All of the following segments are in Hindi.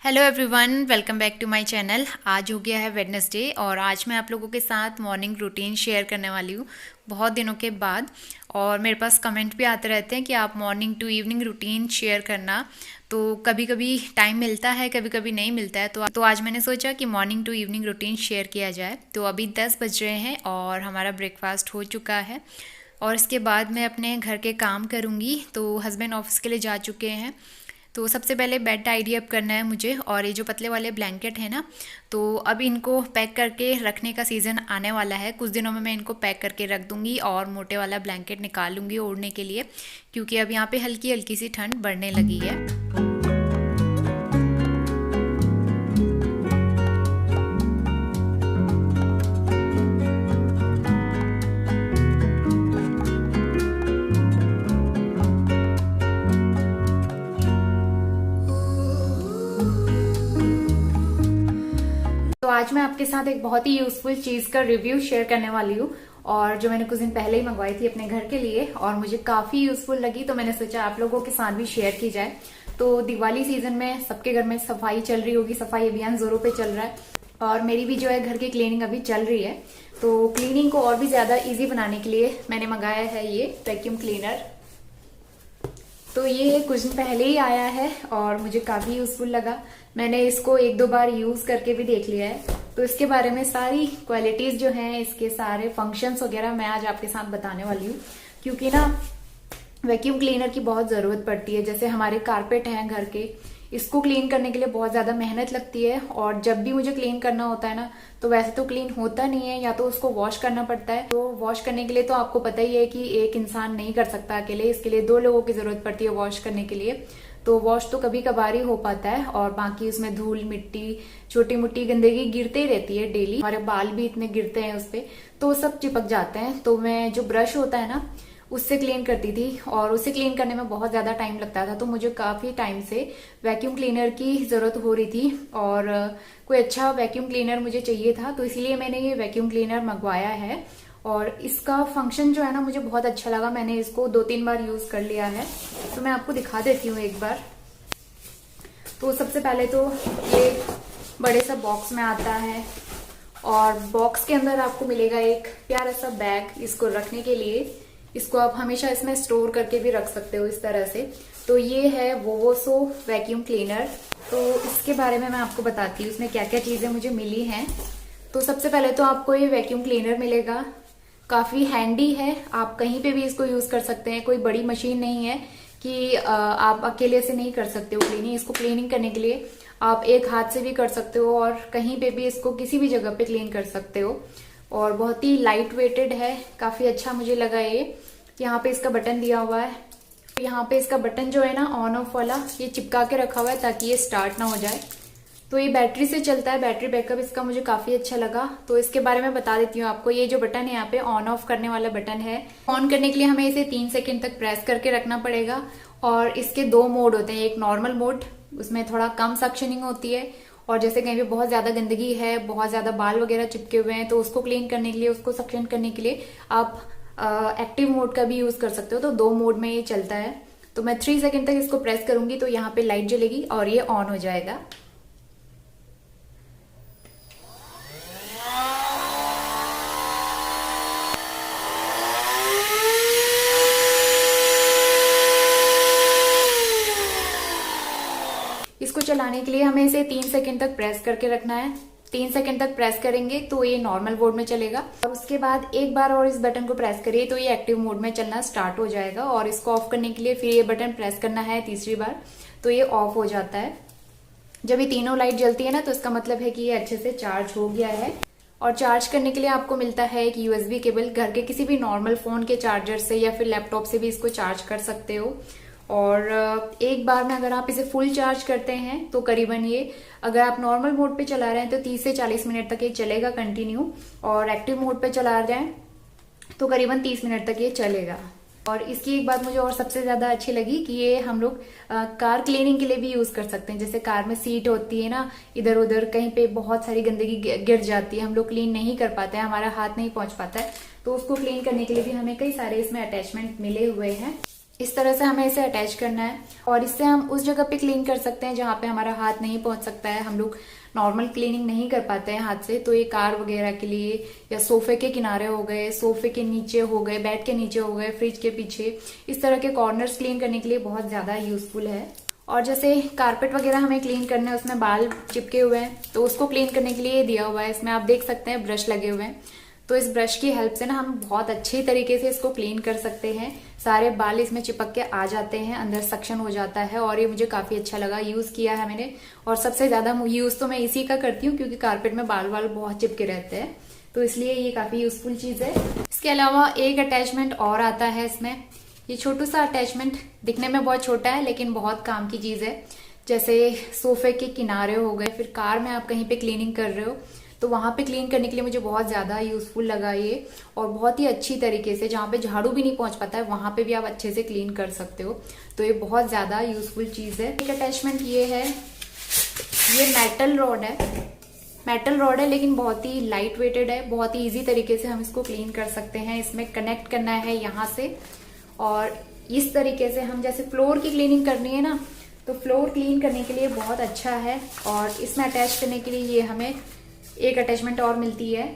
Hello everyone, welcome back to my channel. आज हो गया है वेडनेसडे और आज मैं आप लोगों के साथ मॉर्निंग रूटीन शेयर करने वाली हूँ बहुत दिनों के बाद। और मेरे पास कमेंट भी आते रहते हैं कि आप morning to evening routine share करना। तो कभी कभी टाइम मिलता है, कभी कभी नहीं मिलता है। तो आज मैंने सोचा कि morning to evening routine share किया जाए। तो अभी 10 बज रहे हैं और हमारा ब्रेकफास्ट हो चुका है और इसके बाद मैं अपने घर के काम करूँगी। तो हस्बैंड ऑफिस के लिए जा चुके हैं। तो सबसे पहले बेड टाइडी अप करना है मुझे। और ये जो पतले वाले ब्लैंकेट है ना, तो अब इनको पैक करके रखने का सीज़न आने वाला है। कुछ दिनों में मैं इनको पैक करके रख दूँगी और मोटे वाला ब्लैंकेट निकाल लूँगी ओढ़ने के लिए, क्योंकि अब यहाँ पे हल्की हल्की सी ठंड बढ़ने लगी है। तो आज मैं आपके साथ एक बहुत ही यूजफुल चीज का रिव्यू शेयर करने वाली हूँ, और जो मैंने कुछ दिन पहले ही मंगवाई थी अपने घर के लिए और मुझे काफी यूजफुल लगी। तो मैंने सोचा आप लोगों के साथ भी शेयर की जाए। तो दिवाली सीजन में सबके घर में सफाई चल रही होगी, सफाई अभियान जोरों पे चल रहा है और मेरी भी जो है घर की क्लीनिंग अभी चल रही है। तो क्लीनिंग को और भी ज्यादा ईजी बनाने के लिए मैंने मंगाया है ये वैक्यूम क्लीनर। तो ये कुछ दिन पहले ही आया है और मुझे काफी यूजफुल लगा। मैंने इसको एक दो बार यूज करके भी देख लिया है। तो इसके बारे में सारी क्वालिटीज जो हैं, इसके सारे फंक्शंस वगैरह मैं आज आपके साथ बताने वाली हूँ, क्योंकि ना वैक्यूम क्लीनर की बहुत जरूरत पड़ती है। जैसे हमारे कारपेट हैं घर के, इसको क्लीन करने के लिए बहुत ज्यादा मेहनत लगती है और जब भी मुझे क्लीन करना होता है ना, तो वैसे तो क्लीन होता नहीं है, या तो उसको वॉश करना पड़ता है। तो वॉश करने के लिए तो आपको पता ही है कि एक इंसान नहीं कर सकता अकेले, इसके लिए दो लोगों की जरूरत पड़ती है वॉश करने के लिए। तो वॉश तो कभी कभार ही हो पाता है और बाकी उसमें धूल मिट्टी छोटी मोटी गंदगी गिरते ही रहती है डेली। हमारे बाल भी इतने गिरते हैं उस पे, तो सब चिपक जाते हैं। तो मैं जो ब्रश होता है ना, उससे क्लीन करती थी और उसे क्लीन करने में बहुत ज्यादा टाइम लगता था। तो मुझे काफी टाइम से वैक्यूम क्लीनर की जरूरत हो रही थी और कोई अच्छा वैक्यूम क्लीनर मुझे चाहिए था। तो इसलिए मैंने ये वैक्यूम क्लीनर मंगवाया है और इसका फंक्शन जो है ना, मुझे बहुत अच्छा लगा। मैंने इसको 2-3 बार यूज कर लिया है। तो मैं आपको दिखा देती हूँ एक बार। तो सबसे पहले तो ये बड़े सा बॉक्स में आता है और बॉक्स के अंदर आपको मिलेगा एक प्यारा सा बैग इसको रखने के लिए। इसको आप हमेशा इसमें स्टोर करके भी रख सकते हो इस तरह से। तो ये है वोवोसो वैक्यूम क्लीनर। तो इसके बारे में मैं आपको बताती हूँ इसमें क्या क्या चीजें मुझे मिली हैं। तो सबसे पहले तो आपको ये वैक्यूम क्लीनर मिलेगा, काफी हैंडी है, आप कहीं पे भी इसको यूज कर सकते हैं। कोई बड़ी मशीन नहीं है कि आप अकेले से नहीं कर सकते हो क्लीनिंग। इसको क्लीनिंग करने के लिए आप एक हाथ से भी कर सकते हो और कहीं पे भी इसको किसी भी जगह पे क्लीन कर सकते हो। और बहुत ही लाइट वेटेड है, काफी अच्छा मुझे लगा ये। यहाँ पे इसका बटन दिया हुआ है। यहाँ पे इसका बटन जो है ना ऑन ऑफ वाला, ये चिपका के रखा हुआ है ताकि ये स्टार्ट ना हो जाए। तो ये बैटरी से चलता है, बैटरी बैकअप इसका मुझे काफी अच्छा लगा। तो इसके बारे में बता देती हूँ आपको। ये जो बटन है यहाँ पे ऑन ऑफ करने वाला बटन है। ऑन करने के लिए हमें इसे 3 सेकंड तक प्रेस करके रखना पड़ेगा। और इसके 2 मोड होते हैं, एक नॉर्मल मोड, उसमें थोड़ा कम सक्शनिंग होती है और जैसे कहीं पे बहुत ज्यादा गंदगी है, बहुत ज्यादा बाल वगैरह चिपके हुए हैं, तो उसको क्लीन करने के लिए, उसको सक्शन करने के लिए आप एक्टिव मोड का भी यूज कर सकते हो। तो 2 मोड में ये चलता है। तो मैं 3 सेकंड तक इसको प्रेस करूंगी तो यहाँ पे लाइट जलेगी और ये ऑन हो जाएगा। इसको चलाने के लिए हमें इसे 3 सेकंड तक प्रेस करके रखना है। 3 सेकंड तक प्रेस करेंगे तो ये नॉर्मल मोड में चलेगा और उसके बाद एक बार और इस बटन को प्रेस करिए तो ये एक्टिव मोड में चलना स्टार्ट हो जाएगा। और इसको ऑफ करने के लिए फिर ये बटन प्रेस करना है तीसरी बार, तो ये ऑफ हो जाता है। जब ये तीनों लाइट जलती है ना, तो इसका मतलब है कि ये अच्छे से चार्ज हो गया है। और चार्ज करने के लिए आपको मिलता है एक यूएसबी केबल। घर के किसी भी नॉर्मल फोन के चार्जर से या फिर लैपटॉप से भी इसको चार्ज कर सकते हो। और एक बार में अगर आप इसे फुल चार्ज करते हैं तो करीबन ये, अगर आप नॉर्मल मोड पे चला रहे हैं तो 30 से 40 मिनट तक ये चलेगा कंटिन्यू, और एक्टिव मोड पे चला जाए तो करीबन 30 मिनट तक ये चलेगा। और इसकी एक बात मुझे और सबसे ज्यादा अच्छी लगी कि ये हम लोग कार क्लीनिंग के लिए भी यूज कर सकते हैं। जैसे कार में सीट होती है ना, इधर उधर कहीं पे बहुत सारी गंदगी गिर जाती है, हम लोग क्लीन नहीं कर पाते हैं, हमारा हाथ नहीं पहुंच पाता है, तो उसको क्लीन करने के लिए भी हमें कई सारे इसमें अटैचमेंट मिले हुए हैं। इस तरह से हमें इसे अटैच करना है और इससे हम उस जगह पे क्लीन कर सकते हैं जहाँ पे हमारा हाथ नहीं पहुंच सकता है। हम लोग नॉर्मल क्लीनिंग नहीं कर पाते हैं हाथ से, तो ये कार वगैरह के लिए या सोफे के किनारे हो गए, सोफे के नीचे हो गए, बेड के नीचे हो गए, फ्रिज के पीछे, इस तरह के कॉर्नर्स क्लीन करने के लिए बहुत ज्यादा यूजफुल है। और जैसे कारपेट वगैरह हमें क्लीन करना है, उसमें बाल चिपके हुए हैं, तो उसको क्लीन करने के लिए दिया हुआ है। इसमें आप देख सकते हैं ब्रश लगे हुए हैं, तो इस ब्रश की हेल्प से ना हम बहुत अच्छी तरीके से इसको क्लीन कर सकते हैं। सारे बाल इसमें चिपक के आ जाते हैं, अंदर सक्शन हो जाता है और ये मुझे काफी अच्छा लगा, यूज किया है मैंने। और सबसे ज्यादा यूज तो मैं इसी का करती हूँ क्योंकि कारपेट में बाल बहुत चिपके रहते हैं, तो इसलिए ये काफी यूजफुल चीज है। इसके अलावा एक अटैचमेंट और आता है इसमें, ये छोटू सा अटैचमेंट, दिखने में बहुत छोटा है लेकिन बहुत काम की चीज है। जैसे सोफे के किनारे हो गए, फिर कार में आप कहीं पे क्लीनिंग कर रहे हो तो वहां पे क्लीन करने के लिए मुझे बहुत ज्यादा यूजफुल लगा ये। और बहुत ही अच्छी तरीके से, जहां पे झाड़ू भी नहीं पहुंच पाता है वहां पे भी आप अच्छे से क्लीन कर सकते हो, तो ये बहुत ज्यादा यूजफुल चीज है। एक अटैचमेंट ये है, ये मेटल रॉड है लेकिन बहुत ही लाइट वेटेड है, बहुत ही इजी तरीके से हम इसको क्लीन कर सकते हैं। इसमें कनेक्ट करना है यहाँ से और इस तरीके से हम जैसे फ्लोर की क्लीनिंग करनी है ना, तो फ्लोर क्लीन करने के लिए बहुत अच्छा है। और इसमें अटैच करने के लिए ये हमें एक अटैचमेंट और मिलती है,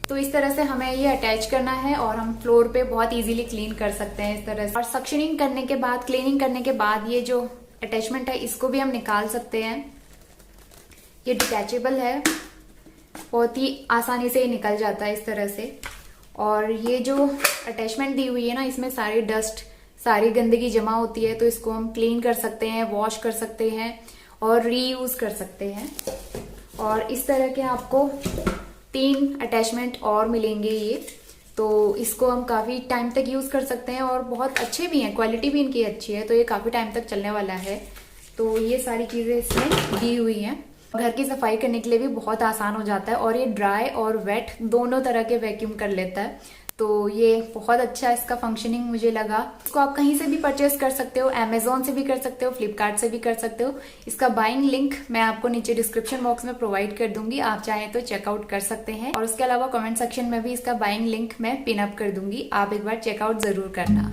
तो इस तरह से हमें ये अटैच करना है और हम फ्लोर पे बहुत इजीली क्लीन कर सकते हैं इस तरह से। और सक्शनिंग करने के बाद, क्लीनिंग करने के बाद ये जो अटैचमेंट है इसको भी हम निकाल सकते हैं। ये डिटैचेबल है, बहुत ही आसानी से ये निकल जाता है इस तरह से। और ये जो अटैचमेंट दी हुई है ना, इसमें सारी डस्ट, सारी गंदगी जमा होती है, तो इसको हम क्लीन कर सकते हैं, वॉश कर सकते हैं और रीयूज कर सकते हैं। और इस तरह के आपको 3 अटैचमेंट और मिलेंगे ये, तो इसको हम काफी टाइम तक यूज कर सकते हैं और बहुत अच्छे भी हैं, क्वालिटी भी इनकी अच्छी है, तो ये काफी टाइम तक चलने वाला है। तो ये सारी चीजें इसमें दी हुई हैं। घर की सफाई करने के लिए भी बहुत आसान हो जाता है और ये ड्राई और वेट दोनों तरह के वैक्यूम कर लेता है, तो ये बहुत अच्छा इसका फंक्शनिंग मुझे लगा। इसको आप कहीं से भी परचेस कर सकते हो, अमेजोन से भी कर सकते हो, फ्लिपकार्ट से भी कर सकते हो। इसका बाइंग लिंक मैं आपको नीचे डिस्क्रिप्शन बॉक्स में प्रोवाइड कर दूंगी, आप चाहें तो चेकआउट कर सकते हैं। और उसके अलावा कमेंट सेक्शन में भी इसका बाइंग लिंक मैं पिन अप कर दूंगी, आप एक बार चेकआउट जरूर करना।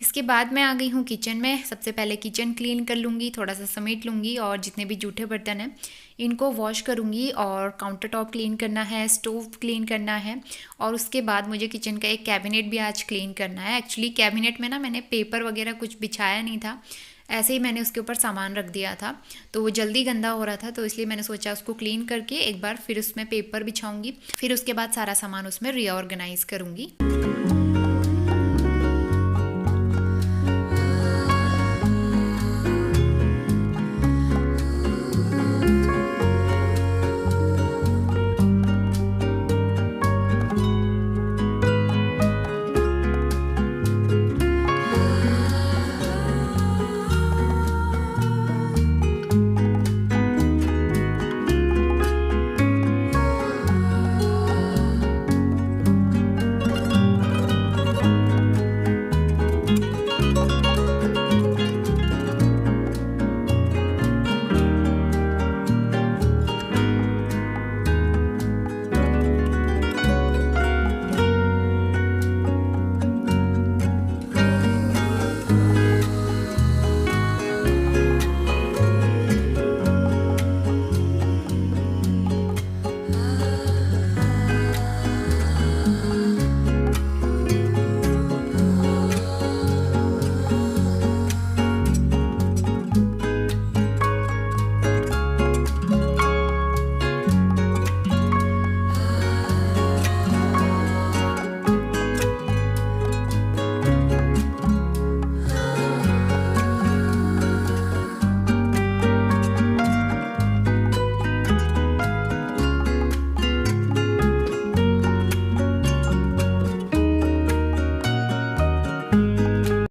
इसके बाद मैं आ गई हूँ किचन में। सबसे पहले किचन क्लीन कर लूँगी, थोड़ा सा समेट लूँगी और जितने भी जूठे बर्तन हैं इनको वॉश करूँगी। और काउंटर टॉप क्लीन करना है, स्टोव क्लीन करना है और उसके बाद मुझे किचन का एक कैबिनेट भी आज क्लीन करना है। एक्चुअली कैबिनेट में ना मैंने पेपर वगैरह कुछ बिछाया नहीं था, ऐसे ही मैंने उसके ऊपर सामान रख दिया था, तो वो जल्दी गंदा हो रहा था, तो इसलिए मैंने सोचा उसको क्लीन करके एक बार फिर उसमें पेपर बिछाऊँगी, फिर उसके बाद सारा सामान उसमें रीऑर्गेनाइज करूँगी।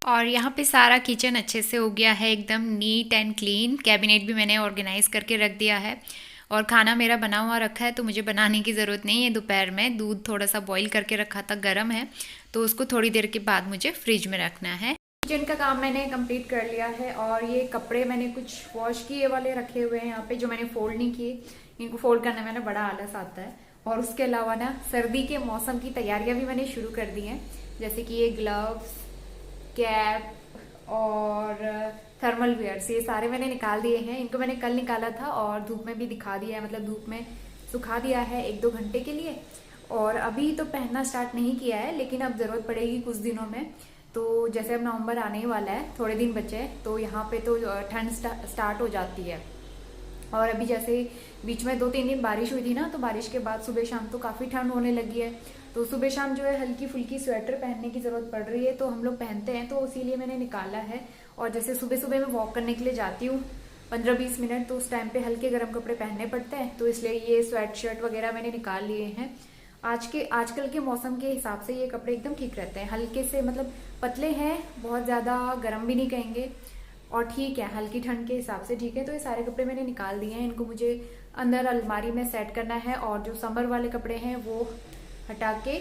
और यहाँ पे सारा किचन अच्छे से हो गया है, एकदम नीट एंड क्लीन। कैबिनेट भी मैंने ऑर्गेनाइज करके रख दिया है और खाना मेरा बना हुआ रखा है तो मुझे बनाने की ज़रूरत नहीं है। दोपहर में दूध थोड़ा सा बॉईल करके रखा था, गर्म है, तो उसको थोड़ी देर के बाद मुझे फ्रिज में रखना है। किचन का काम मैंने कंप्लीट कर लिया है और ये कपड़े मैंने कुछ वॉश किए वाले रखे हुए हैं यहाँ पे जो मैंने फोल्ड नहीं किए। इनको फोल्ड करने में ना बड़ा आलस आता है। और उसके अलावा ना सर्दी के मौसम की तैयारियां भी मैंने शुरू कर दी हैं, जैसे कि ये ग्लव्स, कैप और थर्मल वेयर्स, ये सारे मैंने निकाल दिए हैं। इनको मैंने कल निकाला था और धूप में भी दिखा दिया है, मतलब धूप में सुखा दिया है 1-2 घंटे के लिए। और अभी तो पहनना स्टार्ट नहीं किया है, लेकिन अब जरूरत पड़ेगी कुछ दिनों में। तो जैसे अब नवंबर आने ही वाला है, थोड़े दिन बचे हैं, तो यहाँ पे तो ठंड स्टार्ट हो जाती है। और अभी जैसे बीच में 2-3 दिन बारिश हुई थी ना, तो बारिश के बाद सुबह शाम तो काफ़ी ठंड होने लगी है। तो सुबह शाम जो है हल्की फुल्की स्वेटर पहनने की ज़रूरत पड़ रही है, तो हम लोग पहनते हैं, तो इसीलिए मैंने निकाला है। और जैसे सुबह सुबह मैं वॉक करने के लिए जाती हूँ 15-20 मिनट, तो उस टाइम पे हल्के गर्म कपड़े पहनने पड़ते हैं, तो इसलिए ये स्वेट शर्ट वगैरह मैंने निकाल लिए हैं। आजकल के मौसम के हिसाब से ये कपड़े एकदम ठीक रहते हैं, हल्के से, मतलब पतले हैं, बहुत ज़्यादा गर्म भी नहीं कहेंगे, और ठीक है, हल्की ठंड के हिसाब से ठीक है। तो ये सारे कपड़े मैंने निकाल दिए हैं, इनको मुझे अंदर अलमारी में सेट करना है। और जो समर वाले कपड़े हैं वो हटा के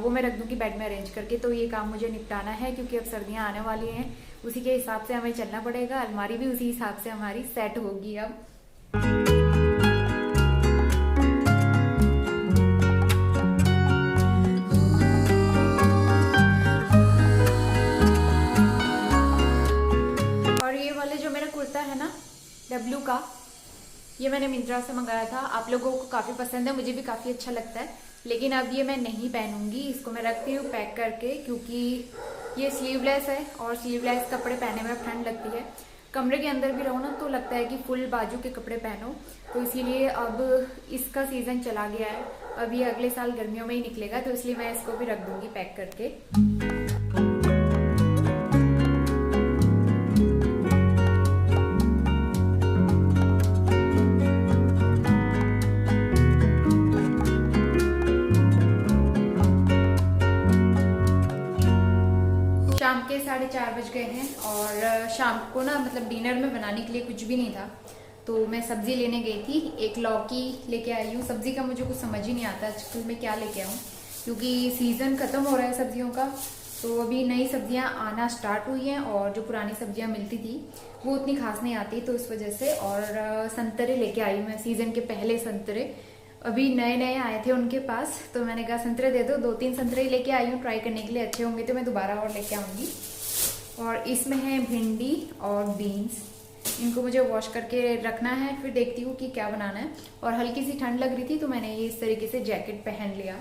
वो मैं रख दूंगी बेड में अरेंज करके। तो ये काम मुझे निपटाना है, क्योंकि अब सर्दियाँ आने वाली हैं, उसी के हिसाब से हमें चलना पड़ेगा। अलमारी भी उसी हिसाब से हमारी सेट होगी अब। है ना डब्लू का, ये मैंने मिंत्रा से मंगाया था। आप लोगों को काफी पसंद है, मुझे भी काफी अच्छा लगता है। लेकिन अब ये मैं नहीं पहनूंगी, इसको मैं रखती हूँ पैक करके, क्योंकि ये स्लीवलेस है और स्लीवलेस कपड़े पहनने में ठंड लगती है। कमरे के अंदर भी रहो ना तो लगता है कि फुल बाजू के कपड़े पहनो, तो इसीलिए अब इसका सीजन चला गया है। अब ये अगले साल गर्मियों में ही निकलेगा, तो इसलिए मैं इसको भी रख दूंगी पैक करके। शाम के 4:30 बज गए हैं और शाम को ना, मतलब डिनर में बनाने के लिए कुछ भी नहीं था, तो मैं सब्जी लेने गई थी। एक लौकी लेके आई हूँ। सब्जी का मुझे कुछ समझ ही नहीं आता आजकल मैं क्या लेके आऊँ, क्योंकि सीजन खत्म हो रहा है सब्जियों का। तो अभी नई सब्जियां आना स्टार्ट हुई हैं और जो पुरानी सब्जियां मिलती थी वो उतनी खास नहीं आती, तो इस वजह से। और संतरे लेके आई मैं, सीजन के पहले संतरे अभी नए नए आए थे उनके पास, तो मैंने कहा संतरे दे दो। 2-3 संतरे लेके आई हूँ, ट्राई करने के लिए अच्छे होंगे तो मैं दोबारा और लेके आऊंगी। और इसमें है भिंडी और बीन्स, इनको मुझे वॉश करके रखना है, फिर देखती हूँ कि क्या बनाना है। और हल्की सी ठंड लग रही थी तो मैंने ये इस तरीके से जैकेट पहन लिया।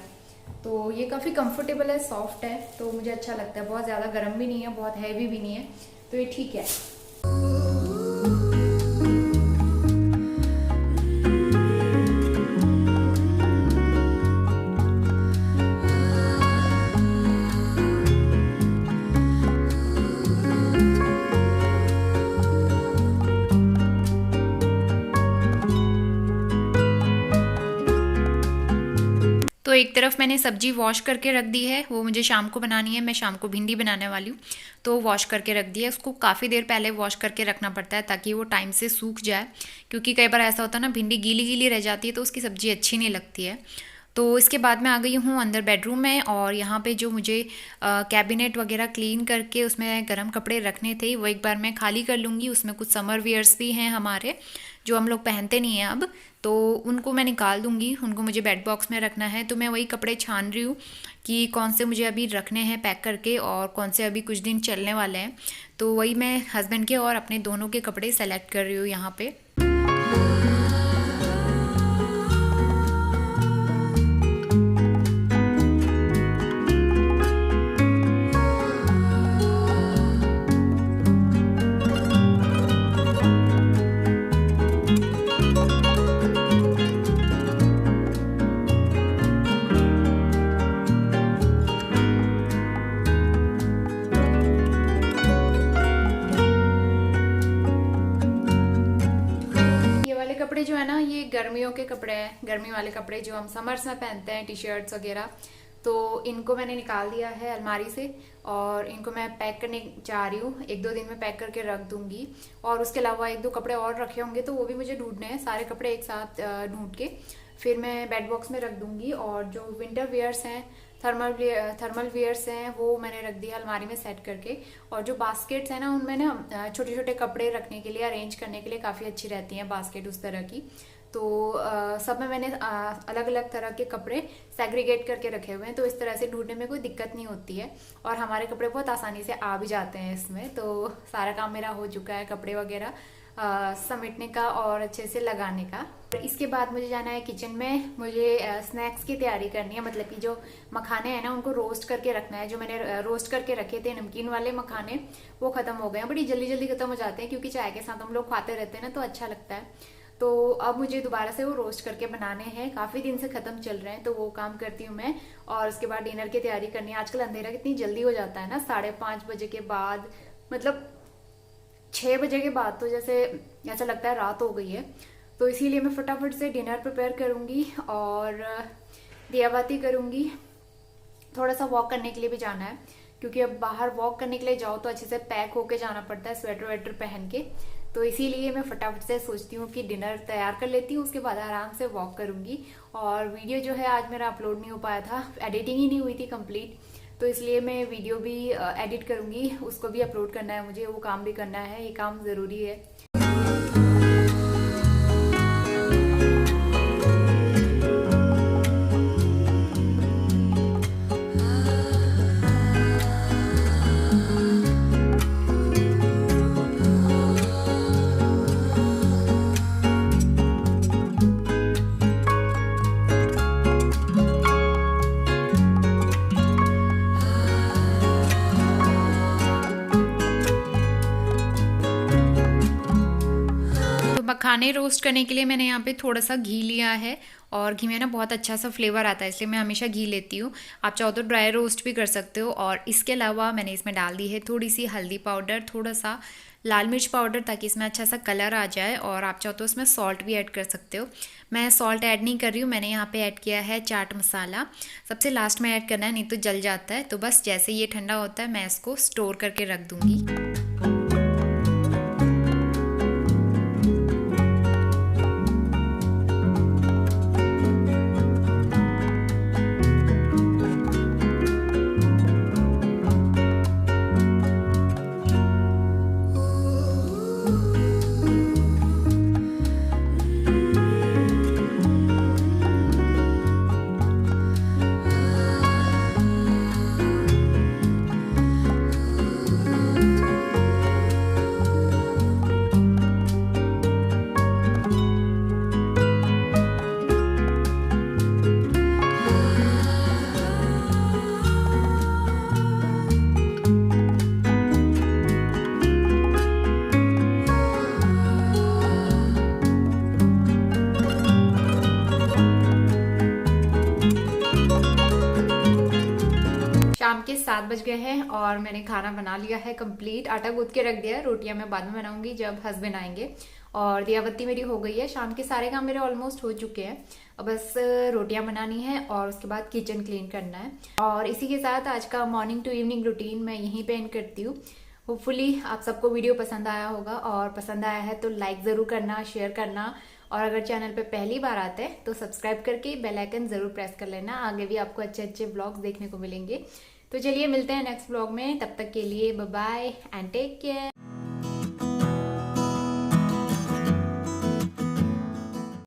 तो ये काफ़ी कंफर्टेबल है, सॉफ्ट है, तो मुझे अच्छा लगता है। बहुत ज़्यादा गर्म भी नहीं है, बहुत हैवी भी नहीं है, तो ये ठीक है। तो एक तरफ मैंने सब्जी वॉश करके रख दी है, वो मुझे शाम को बनानी है। मैं शाम को भिंडी बनाने वाली हूँ, तो वॉश करके रख दी है। उसको काफ़ी देर पहले वॉश करके रखना पड़ता है ताकि वो टाइम से सूख जाए, क्योंकि कई बार ऐसा होता है ना, भिंडी गीली गीली रह जाती है तो उसकी सब्ज़ी अच्छी नहीं लगती है। तो इसके बाद मैं आ गई हूँ अंदर बेडरूम में, और यहाँ पे जो मुझे कैबिनेट वगैरह क्लीन करके उसमें गर्म कपड़े रखने थे वो एक बार मैं खाली कर लूँगी। उसमें कुछ समर वियर्स भी हैं हमारे जो हम लोग पहनते नहीं हैं अब, तो उनको मैं निकाल दूँगी। उनको मुझे बेड बॉक्स में रखना है, तो मैं वही कपड़े छान रही हूँ कि कौन से मुझे अभी रखने हैं पैक करके और कौन से अभी कुछ दिन चलने वाले हैं। तो वही मैं हस्बैंड के और अपने दोनों के कपड़े सेलेक्ट कर रही हूँ यहाँ पे। जो है ना, ये गर्मियों के कपड़े हैं, गर्मी वाले कपड़े जो हम समर्स में पहनते हैं, टी शर्ट्स वगैरह। तो इनको मैंने निकाल दिया है अलमारी से और इनको मैं पैक करने जा रही हूँ। 1-2 दिन में पैक करके रख दूंगी। और उसके अलावा 1-2 कपड़े और रखे होंगे तो वो भी मुझे ढूंढने हैं। सारे कपड़े एक साथ ढूंढ के फिर मैं बेड बॉक्स में रख दूंगी। और जो विंटर वेयर्स हैं, थर्मल वेयर्स हैं, वो मैंने रख दिया अलमारी में सेट करके। और जो बास्केट्स हैं ना, उनमें ना छोटे छोटे कपड़े रखने के लिए, अरेंज करने के लिए काफ़ी अच्छी रहती हैं बास्केट उस तरह की। तो सब में मैंने अलग अलग तरह के कपड़े सेग्रीगेट करके रखे हुए हैं, तो इस तरह से ढूंढने में कोई दिक्कत नहीं होती है। और हमारे कपड़े बहुत आसानी से आ भी जाते हैं इसमें। तो सारा काम मेरा हो चुका है कपड़े वगैरह समेटने का और अच्छे से लगाने का। इसके बाद मुझे जाना है किचन में। मुझे स्नैक्स की तैयारी करनी है, मतलब कि जो मखाने हैं ना, उनको रोस्ट करके रखना है। जो मैंने रोस्ट करके रखे थे नमकीन वाले मखाने, वो खत्म हो गए हैं। बड़ी जल्दी जल्दी खत्म हो जाते हैं क्योंकि चाय के साथ हम लोग खाते रहते हैं ना, तो अच्छा लगता है। तो अब मुझे दोबारा से वो रोस्ट करके बनाने हैं। काफी दिन से खत्म चल रहे हैं, तो वो काम करती हूँ मैं। और उसके बाद डिनर की तैयारी करनी है। आजकल अंधेरा कितनी जल्दी हो जाता है ना, 5:30 बजे के बाद, मतलब 6 बजे के बाद तो जैसे ऐसा लगता है रात हो गई है। तो इसीलिए मैं फटाफट से डिनर प्रिपेयर करूंगी और दिया बाती करूंगी। थोड़ा सा वॉक करने के लिए भी जाना है, क्योंकि अब बाहर वॉक करने के लिए जाओ तो अच्छे से पैक होके जाना पड़ता है, स्वेटर वेटर पहन के। तो इसीलिए मैं फटाफट से सोचती हूँ कि डिनर तैयार कर लेती हूँ, उसके बाद आराम से वॉक करूंगी। और वीडियो जो है आज मेरा अपलोड नहीं हो पाया था, एडिटिंग ही नहीं हुई थी कंप्लीट, तो इसलिए मैं वीडियो भी एडिट करूंगी, उसको भी अपलोड करना है मुझे, वो काम भी करना है, ये काम जरूरी है। मखाने रोस्ट करने के लिए मैंने यहाँ पे थोड़ा सा घी लिया है और घी में ना बहुत अच्छा सा फ्लेवर आता है, इसलिए मैं हमेशा घी लेती हूँ। आप चाहो तो ड्राई रोस्ट भी कर सकते हो। और इसके अलावा मैंने इसमें डाल दी है थोड़ी सी हल्दी पाउडर, थोड़ा सा लाल मिर्च पाउडर, ताकि इसमें अच्छा सा कलर आ जाए। और आप चाहो तो इसमें सॉल्ट भी ऐड कर सकते हो। मैं सॉल्ट ऐड नहीं कर रही हूँ, मैंने यहाँ पे ऐड किया है चाट मसाला। सबसे लास्ट में ऐड करना है, नहीं तो जल जाता है। तो बस जैसे ये ठंडा होता है मैं इसको स्टोर करके रख दूँगी। शाम के 7 बज गए हैं और मैंने खाना बना लिया है कंप्लीट। आटा गूंथ के रख दिया है, रोटियां मैं बाद में बनाऊंगी जब हस्बैंड आएंगे। और दियाबत्ती मेरी हो गई है, शाम के सारे काम मेरे ऑलमोस्ट हो चुके हैं। अब बस रोटियां बनानी है और उसके बाद किचन क्लीन करना है। और इसी के साथ आज का मॉर्निंग टू इवनिंग रूटीन मैं यहीं पे एंड करती हूँ। होपफुली आप सबको वीडियो पसंद आया होगा, और पसंद आया है तो लाइक जरूर करना, शेयर करना, और अगर चैनल पे पहली बार आते हैं तो सब्सक्राइब करके बेल आइकन जरूर प्रेस कर लेना। आगे भी आपको अच्छे अच्छे व्लॉग्स देखने को मिलेंगे। तो चलिए मिलते हैं नेक्स्ट व्लॉग में, तब तक के लिए bye bye and take care.